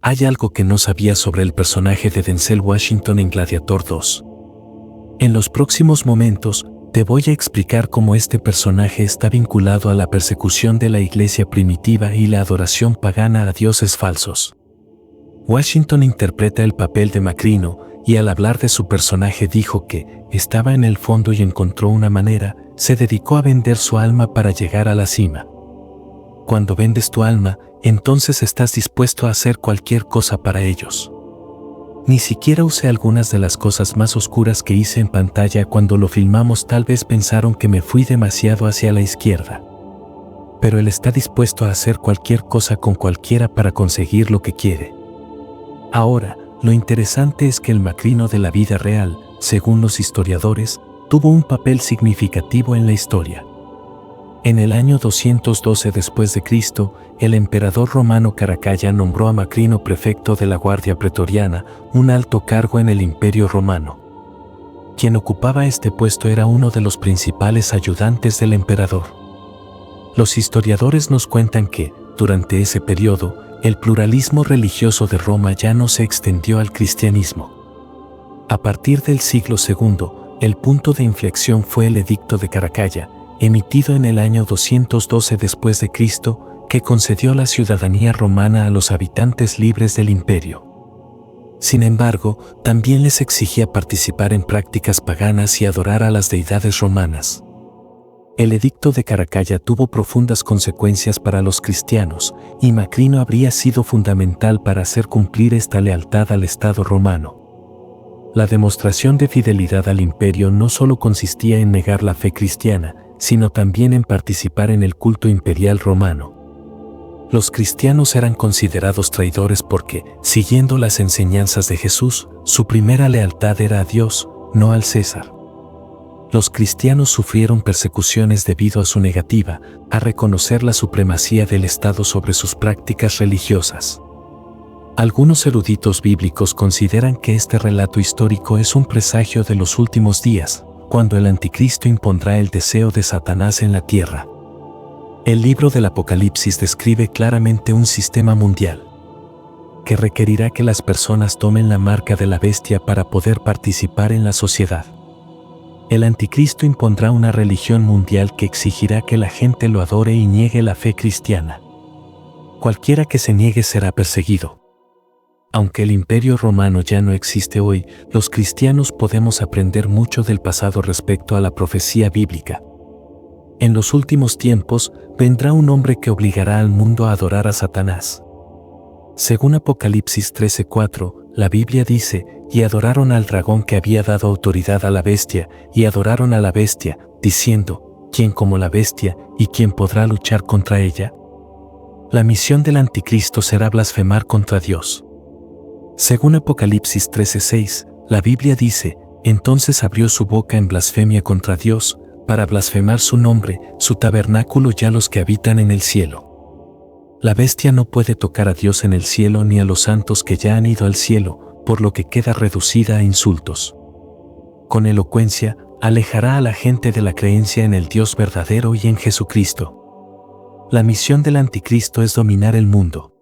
hay algo que no sabía sobre el personaje de Denzel Washington en Gladiator 2. En los próximos momentos, te voy a explicar cómo este personaje está vinculado a la persecución de la iglesia primitiva y la adoración pagana a dioses falsos. Washington interpreta el papel de Macrino y al hablar de su personaje dijo que estaba en el fondo y encontró una manera, se dedicó a vender su alma para llegar a la cima. Cuando vendes tu alma, entonces estás dispuesto a hacer cualquier cosa para ellos. Ni siquiera usé algunas de las cosas más oscuras que hice en pantalla cuando lo filmamos. Tal vez pensaron que me fui demasiado hacia la izquierda. Pero él está dispuesto a hacer cualquier cosa con cualquiera para conseguir lo que quiere. Ahora, lo interesante es que el Macrino de la vida real, según los historiadores, tuvo un papel significativo en la historia. En el año 212 después de Cristo, el emperador romano Caracalla nombró a Macrino prefecto de la Guardia Pretoriana, un alto cargo en el Imperio Romano. Quien ocupaba este puesto era uno de los principales ayudantes del emperador. Los historiadores nos cuentan que, durante ese periodo, el pluralismo religioso de Roma ya no se extendió al cristianismo. A partir del siglo II, el punto de inflexión fue el Edicto de Caracalla, emitido en el año 212 después de Cristo, que concedió la ciudadanía romana a los habitantes libres del imperio. Sin embargo, también les exigía participar en prácticas paganas y adorar a las deidades romanas. El Edicto de Caracalla tuvo profundas consecuencias para los cristianos, y Macrino habría sido fundamental para hacer cumplir esta lealtad al Estado romano. La demostración de fidelidad al imperio no solo consistía en negar la fe cristiana, sino también en participar en el culto imperial romano. Los cristianos eran considerados traidores porque, siguiendo las enseñanzas de Jesús, su primera lealtad era a Dios, no al César. Los cristianos sufrieron persecuciones debido a su negativa a reconocer la supremacía del Estado sobre sus prácticas religiosas. Algunos eruditos bíblicos consideran que este relato histórico es un presagio de los últimos días, cuando el anticristo impondrá el deseo de Satanás en la tierra. El libro del Apocalipsis describe claramente un sistema mundial que requerirá que las personas tomen la marca de la bestia para poder participar en la sociedad. El anticristo impondrá una religión mundial que exigirá que la gente lo adore y niegue la fe cristiana. Cualquiera que se niegue será perseguido. Aunque el Imperio Romano ya no existe hoy, los cristianos podemos aprender mucho del pasado respecto a la profecía bíblica. En los últimos tiempos, vendrá un hombre que obligará al mundo a adorar a Satanás. Según Apocalipsis 13:4, la Biblia dice, y adoraron al dragón que había dado autoridad a la bestia, y adoraron a la bestia, diciendo, ¿quién como la bestia, y quién podrá luchar contra ella? La misión del anticristo será blasfemar contra Dios. Según Apocalipsis 13:6, la Biblia dice, entonces abrió su boca en blasfemia contra Dios, para blasfemar su nombre, su tabernáculo y a los que habitan en el cielo. La bestia no puede tocar a Dios en el cielo ni a los santos que ya han ido al cielo, por lo que queda reducida a insultos. Con elocuencia, alejará a la gente de la creencia en el Dios verdadero y en Jesucristo. La misión del anticristo es dominar el mundo.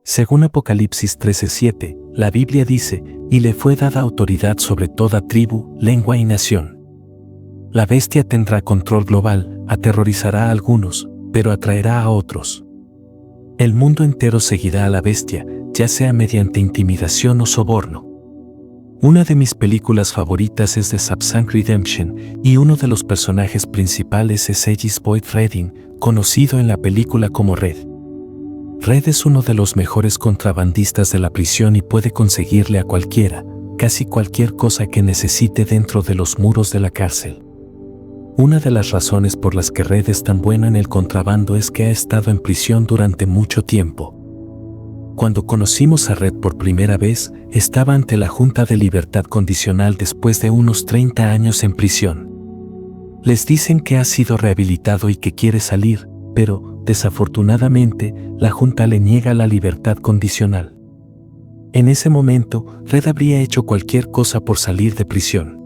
Según Apocalipsis 13:7, la Biblia dice, y le fue dada autoridad sobre toda tribu, lengua y nación. La bestia tendrá control global, aterrorizará a algunos, pero atraerá a otros. El mundo entero seguirá a la bestia, ya sea mediante intimidación o soborno. Una de mis películas favoritas es The Shawshank Redemption, y uno de los personajes principales es Ellis Boyd Redding, conocido en la película como Red. Red es uno de los mejores contrabandistas de la prisión y puede conseguirle a cualquiera, casi cualquier cosa que necesite dentro de los muros de la cárcel. Una de las razones por las que Red es tan buena en el contrabando es que ha estado en prisión durante mucho tiempo. Cuando conocimos a Red por primera vez, estaba ante la Junta de Libertad Condicional después de unos 30 años en prisión. Les dicen que ha sido rehabilitado y que quiere salir, pero, desafortunadamente, la Junta le niega la libertad condicional. En ese momento, Red habría hecho cualquier cosa por salir de prisión.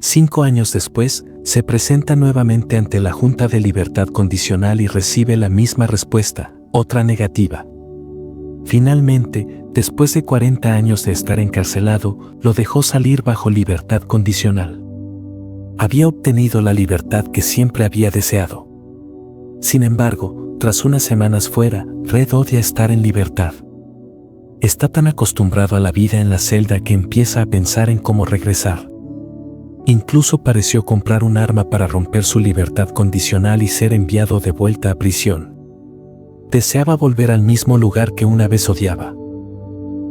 5 años después, se presenta nuevamente ante la Junta de Libertad Condicional y recibe la misma respuesta, otra negativa. Finalmente, después de 40 años de estar encarcelado, lo dejó salir bajo libertad condicional. Había obtenido la libertad que siempre había deseado. Sin embargo, tras unas semanas fuera, Red odia estar en libertad. Está tan acostumbrado a la vida en la celda que empieza a pensar en cómo regresar. Incluso pareció comprar un arma para romper su libertad condicional y ser enviado de vuelta a prisión. Deseaba volver al mismo lugar que una vez odiaba.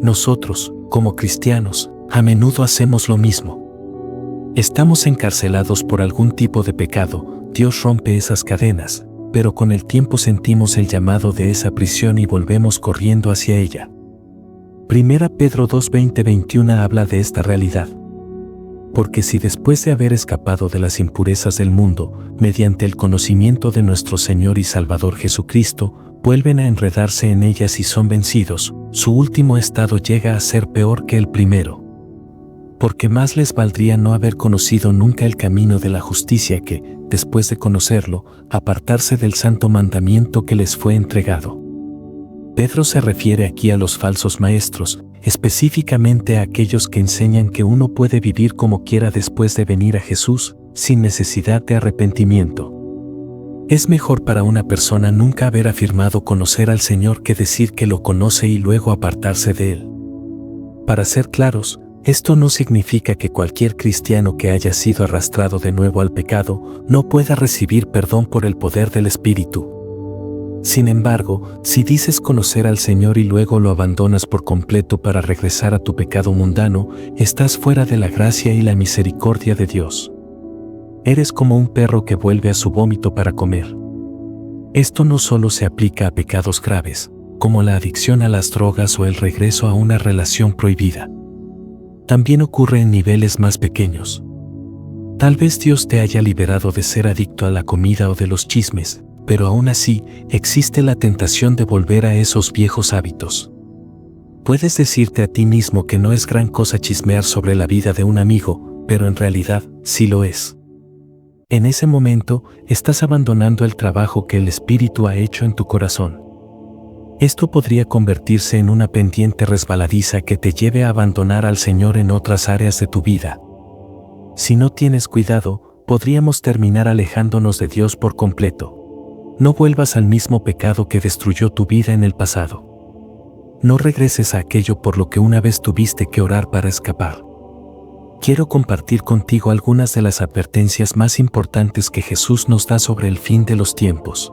Nosotros, como cristianos, a menudo hacemos lo mismo. Estamos encarcelados por algún tipo de pecado, Dios rompe esas cadenas, pero con el tiempo sentimos el llamado de esa prisión y volvemos corriendo hacia ella. 1 Pedro 2:20-21 habla de esta realidad. Porque si después de haber escapado de las impurezas del mundo, mediante el conocimiento de nuestro Señor y Salvador Jesucristo, vuelven a enredarse en ellas y son vencidos, su último estado llega a ser peor que el primero. Porque más les valdría no haber conocido nunca el camino de la justicia que, después de conocerlo, apartarse del santo mandamiento que les fue entregado. Pedro se refiere aquí a los falsos maestros, específicamente a aquellos que enseñan que uno puede vivir como quiera después de venir a Jesús, sin necesidad de arrepentimiento. Es mejor para una persona nunca haber afirmado conocer al Señor que decir que lo conoce y luego apartarse de Él. Para ser claros, esto no significa que cualquier cristiano que haya sido arrastrado de nuevo al pecado no pueda recibir perdón por el poder del Espíritu. Sin embargo, si dices conocer al Señor y luego lo abandonas por completo para regresar a tu pecado mundano, estás fuera de la gracia y la misericordia de Dios. Eres como un perro que vuelve a su vómito para comer. Esto no solo se aplica a pecados graves, como la adicción a las drogas o el regreso a una relación prohibida. También ocurre en niveles más pequeños. Tal vez Dios te haya liberado de ser adicto a la comida o de los chismes, pero aún así, existe la tentación de volver a esos viejos hábitos. Puedes decirte a ti mismo que no es gran cosa chismear sobre la vida de un amigo, pero en realidad, sí lo es. En ese momento, estás abandonando el trabajo que el Espíritu ha hecho en tu corazón. Esto podría convertirse en una pendiente resbaladiza que te lleve a abandonar al Señor en otras áreas de tu vida. Si no tienes cuidado, podríamos terminar alejándonos de Dios por completo. No vuelvas al mismo pecado que destruyó tu vida en el pasado. No regreses a aquello por lo que una vez tuviste que orar para escapar. Quiero compartir contigo algunas de las advertencias más importantes que Jesús nos da sobre el fin de los tiempos.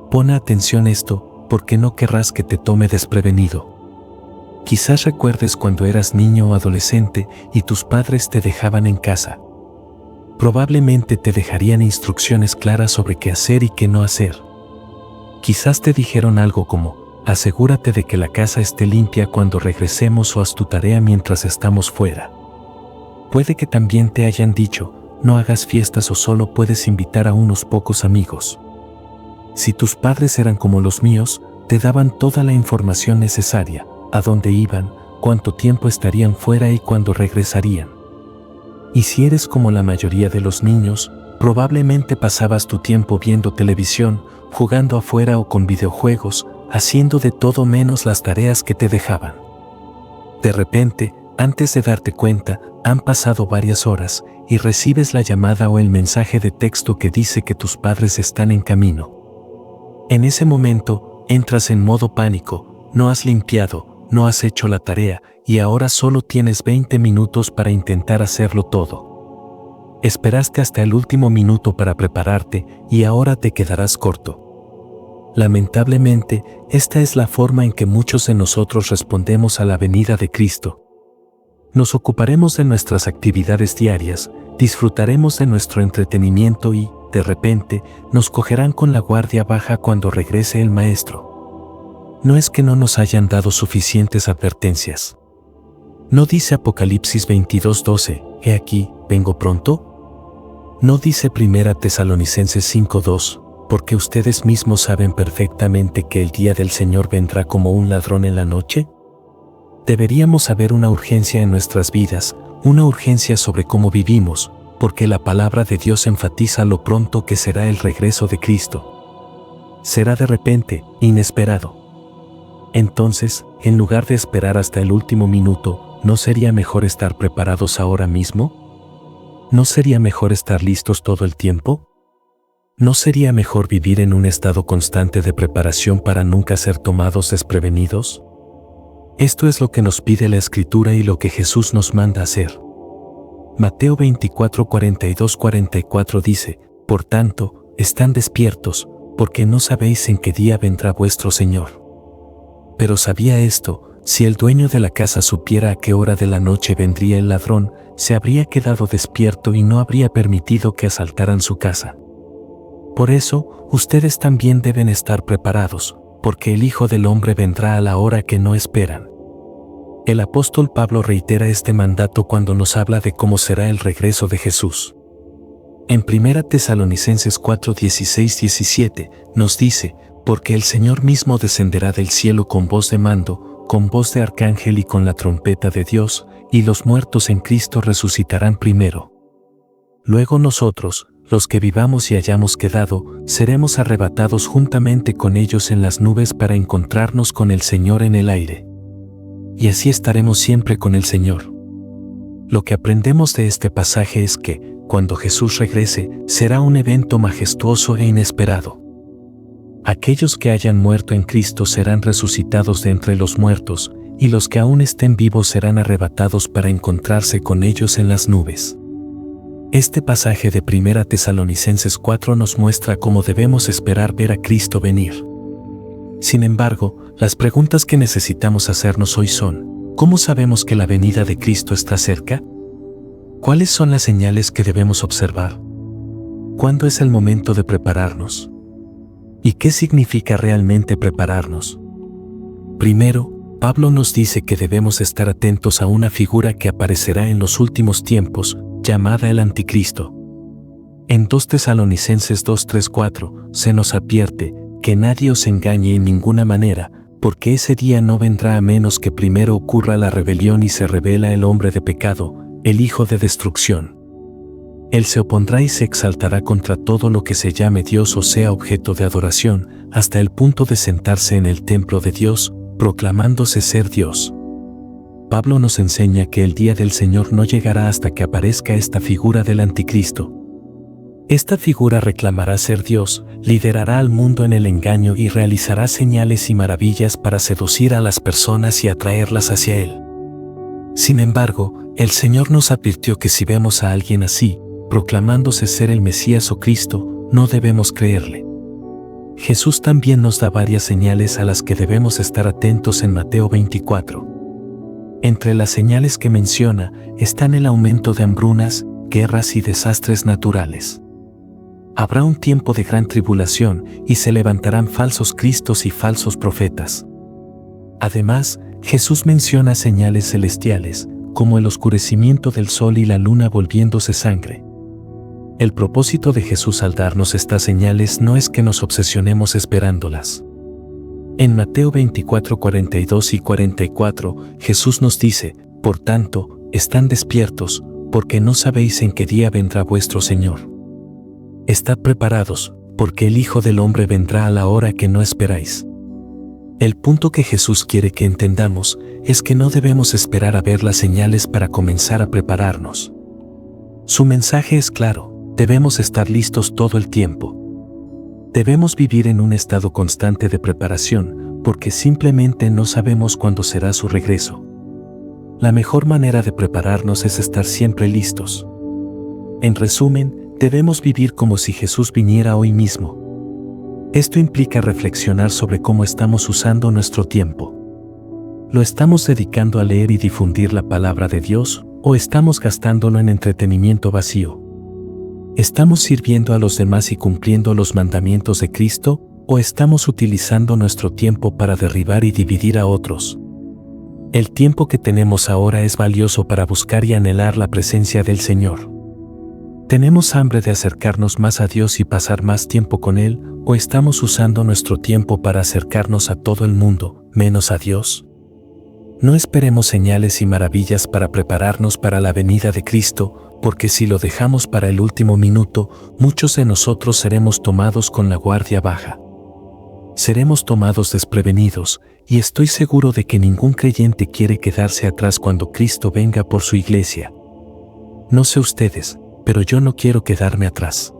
Pon atención a esto, porque no querrás que te tome desprevenido. Quizás recuerdes cuando eras niño o adolescente y tus padres te dejaban en casa. Probablemente te dejarían instrucciones claras sobre qué hacer y qué no hacer. Quizás te dijeron algo como, asegúrate de que la casa esté limpia cuando regresemos o haz tu tarea mientras estamos fuera. Puede que también te hayan dicho, no hagas fiestas o solo puedes invitar a unos pocos amigos. Si tus padres eran como los míos, te daban toda la información necesaria, a dónde iban, cuánto tiempo estarían fuera y cuándo regresarían. Y si eres como la mayoría de los niños, probablemente pasabas tu tiempo viendo televisión, jugando afuera o con videojuegos, haciendo de todo menos las tareas que te dejaban. De repente, antes de darte cuenta, han pasado varias horas y recibes la llamada o el mensaje de texto que dice que tus padres están en camino. En ese momento, entras en modo pánico, no has limpiado, no has hecho la tarea, y ahora solo tienes 20 minutos para intentar hacerlo todo. Esperaste hasta el último minuto para prepararte y ahora te quedarás corto. Lamentablemente, esta es la forma en que muchos de nosotros respondemos a la venida de Cristo. Nos ocuparemos de nuestras actividades diarias, disfrutaremos de nuestro entretenimiento y, de repente, nos cogerán con la guardia baja cuando regrese el Maestro. No es que no nos hayan dado suficientes advertencias. ¿No dice Apocalipsis 22:12, he aquí, vengo pronto? ¿No dice 1 Tesalonicenses 5:2, porque ustedes mismos saben perfectamente que el día del Señor vendrá como un ladrón en la noche? Deberíamos saber una urgencia en nuestras vidas, una urgencia sobre cómo vivimos, porque la palabra de Dios enfatiza lo pronto que será el regreso de Cristo. Será de repente, inesperado. Entonces, en lugar de esperar hasta el último minuto, ¿no sería mejor estar preparados ahora mismo? ¿No sería mejor estar listos todo el tiempo? ¿No sería mejor vivir en un estado constante de preparación para nunca ser tomados desprevenidos? Esto es lo que nos pide la Escritura y lo que Jesús nos manda hacer. Mateo 24, 42-44 dice: Por tanto, están despiertos, porque no sabéis en qué día vendrá vuestro Señor. Pero sabía esto: si el dueño de la casa supiera a qué hora de la noche vendría el ladrón, se habría quedado despierto y no habría permitido que asaltaran su casa. Por eso, ustedes también deben estar preparados, porque el Hijo del Hombre vendrá a la hora que no esperan. El apóstol Pablo reitera este mandato cuando nos habla de cómo será el regreso de Jesús. En 1 Tesalonicenses 4, 16-17 nos dice: porque el Señor mismo descenderá del cielo con voz de mando, con voz de arcángel y con la trompeta de Dios, y los muertos en Cristo resucitarán primero. Luego nosotros, los que vivamos y hayamos quedado, seremos arrebatados juntamente con ellos en las nubes para encontrarnos con el Señor en el aire. Y así estaremos siempre con el Señor. Lo que aprendemos de este pasaje es que, cuando Jesús regrese, será un evento majestuoso e inesperado. Aquellos que hayan muerto en Cristo serán resucitados de entre los muertos, y los que aún estén vivos serán arrebatados para encontrarse con ellos en las nubes. Este pasaje de 1 Tesalonicenses 4 nos muestra cómo debemos esperar ver a Cristo venir. Sin embargo, las preguntas que necesitamos hacernos hoy son: ¿cómo sabemos que la venida de Cristo está cerca? ¿Cuáles son las señales que debemos observar? ¿Cuándo es el momento de prepararnos? ¿Y qué significa realmente prepararnos? Primero, Pablo nos dice que debemos estar atentos a una figura que aparecerá en los últimos tiempos, llamada el Anticristo. En 2 Tesalonicenses 2, 3, 4 se nos advierte que nadie os engañe en ninguna manera, porque ese día no vendrá a menos que primero ocurra la rebelión y se revela el hombre de pecado, el hijo de destrucción. Él se opondrá y se exaltará contra todo lo que se llame Dios o sea objeto de adoración, hasta el punto de sentarse en el templo de Dios, proclamándose ser Dios. Pablo nos enseña que el día del Señor no llegará hasta que aparezca esta figura del Anticristo. Esta figura reclamará ser Dios, liderará al mundo en el engaño y realizará señales y maravillas para seducir a las personas y atraerlas hacia Él. Sin embargo, el Señor nos advirtió que si vemos a alguien así, proclamándose ser el Mesías o Cristo, no debemos creerle. Jesús también nos da varias señales a las que debemos estar atentos en Mateo 24. Entre las señales que menciona están el aumento de hambrunas, guerras y desastres naturales. Habrá un tiempo de gran tribulación y se levantarán falsos cristos y falsos profetas. Además, Jesús menciona señales celestiales, como el oscurecimiento del sol y la luna volviéndose sangre. El propósito de Jesús al darnos estas señales no es que nos obsesionemos esperándolas. En Mateo 24, 42 y 44, Jesús nos dice: por tanto, están despiertos, porque no sabéis en qué día vendrá vuestro Señor. Estad preparados, porque el Hijo del Hombre vendrá a la hora que no esperáis. El punto que Jesús quiere que entendamos es que no debemos esperar a ver las señales para comenzar a prepararnos. Su mensaje es claro: debemos estar listos todo el tiempo. Debemos vivir en un estado constante de preparación, porque simplemente no sabemos cuándo será su regreso. La mejor manera de prepararnos es estar siempre listos. En resumen, debemos vivir como si Jesús viniera hoy mismo. Esto implica reflexionar sobre cómo estamos usando nuestro tiempo. ¿Lo estamos dedicando a leer y difundir la palabra de Dios, o estamos gastándolo en entretenimiento vacío? ¿Estamos sirviendo a los demás y cumpliendo los mandamientos de Cristo, o estamos utilizando nuestro tiempo para derribar y dividir a otros? El tiempo que tenemos ahora es valioso para buscar y anhelar la presencia del Señor. ¿Tenemos hambre de acercarnos más a Dios y pasar más tiempo con Él, o estamos usando nuestro tiempo para acercarnos a todo el mundo, menos a Dios? No esperemos señales y maravillas para prepararnos para la venida de Cristo, porque si lo dejamos para el último minuto, muchos de nosotros seremos tomados con la guardia baja. Seremos tomados desprevenidos, Y estoy seguro de que ningún creyente quiere quedarse atrás cuando Cristo venga por su iglesia. No sé ustedes, pero yo no quiero quedarme atrás.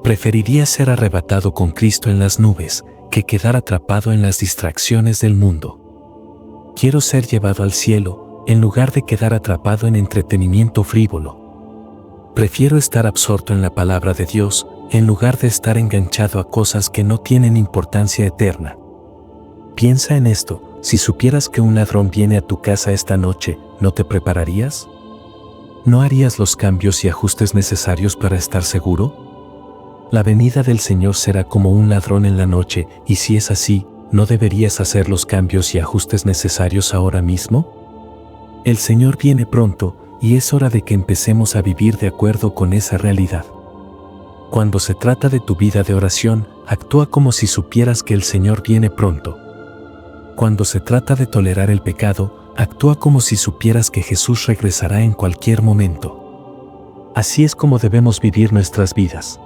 Preferiría ser arrebatado con Cristo en las nubes que quedar atrapado en las distracciones del mundo. Quiero ser llevado al cielo en lugar de quedar atrapado en entretenimiento frívolo. Prefiero estar absorto en la palabra de Dios en lugar de estar enganchado a cosas que no tienen importancia eterna. Piensa en esto: si supieras que un ladrón viene a tu casa esta noche, ¿no te prepararías? ¿No harías los cambios y ajustes necesarios para estar seguro? La venida del Señor será como un ladrón en la noche, y si es así, ¿no deberías hacer los cambios y ajustes necesarios ahora mismo? El Señor viene pronto, y es hora de que empecemos a vivir de acuerdo con esa realidad. Cuando se trata de tu vida de oración, actúa como si supieras que el Señor viene pronto. Cuando se trata de tolerar el pecado, actúa como si supieras que Jesús regresará en cualquier momento. Así es como debemos vivir nuestras vidas.